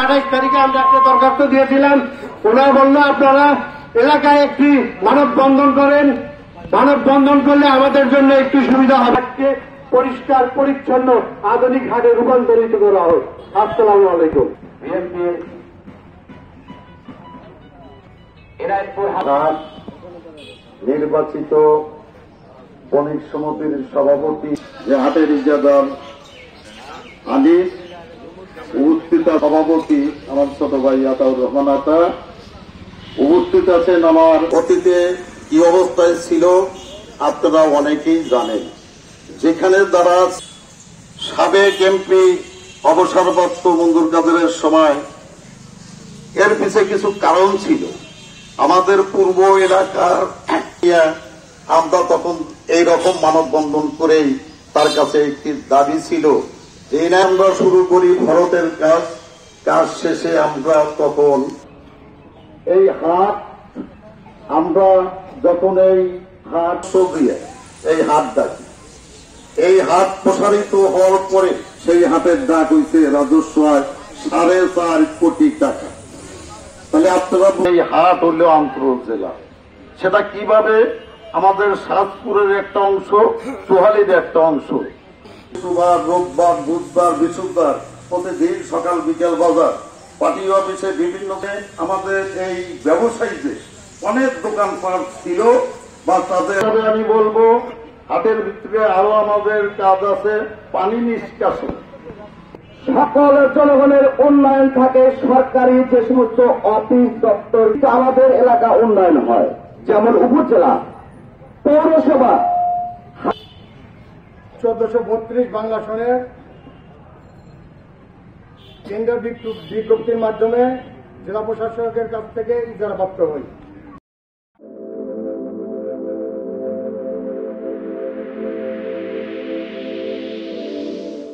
28 তারিখে আমরা একটা দরখাস্ত দিয়েছিলাম। ওনারা বললো আপনারা এলাকায় একটি মানববন্ধন করেন, মানববন্ধন করলে আমাদের জন্য একটু সুবিধা হবে, পরিষ্কার পরিচ্ছন্ন আধুনিক হাটে রূপান্তরিত করা হোক। আসসালামু আলাইকুম। বিএনপির নির্বাচিত বণিক সমিতির সভাপতি যে হাটের ইজাদার আনিস, উপস্থিত সভাপতি আমার ছোট ভাই আতাউর রহমান আতা, উপস্থিত আছেন আমার অতীতে কি অবস্থায় ছিল আপনারা অনেকেই জানেন, যেখানে দ্বারা সাবেক এমপি অবসরপ্রাপ্ত মঞ্জুর কাদেরের সময় এর পিছিয়ে কিছু কারণ ছিল। আমাদের পূর্ব এলাকার আমরা তখন এইরকম মানববন্ধন করেই তার কাছে একটি দাবি ছিল, এই নিয়ে আমরা শুরু করি ভারতের কাজ শেষে আমরা তখন এই হাট, আমরা যখন এই হাট সক্রিয় এই হাট ডাকি, এই হাট প্রসারিত হওয়ার পরে সেই হাটের ডাক হইতে রাজস্ব হয় 4.5 কোটি টাকা। তাহলে আপনারা এই হাট হলেও আন্তর জেলা, সেটা কিভাবে আমাদের সাতপুরের একটা অংশ, সোহালির একটা অংশ, শুক্রবার, রোববার, বুধবার, বৃহস্পতিবার প্রতিদিন সকাল বিকেল বাজার, পার্টি অফিসে বিভিন্ন আমাদের এই ব্যবসায়ীদের অনেক দোকানপাট ছিল বা তাদের আমি বলবো হাটের ভিতরে আরো আমাদের কাজ আছে, পানি নিষ্কাশন। সকল জনগণের উন্নয়ন থাকে সরকারি যে সমস্ত অফিস দপ্তর, আমাদের এলাকা উন্নয়ন হয়, যেমন উপজেলা, পৌরসভা। 1432 বাংলা সনের টেন্ডার বিজ্ঞপ্তির মাধ্যমে জেলা প্রশাসকের কাছ থেকে ইজারাপ্রাপ্ত হই।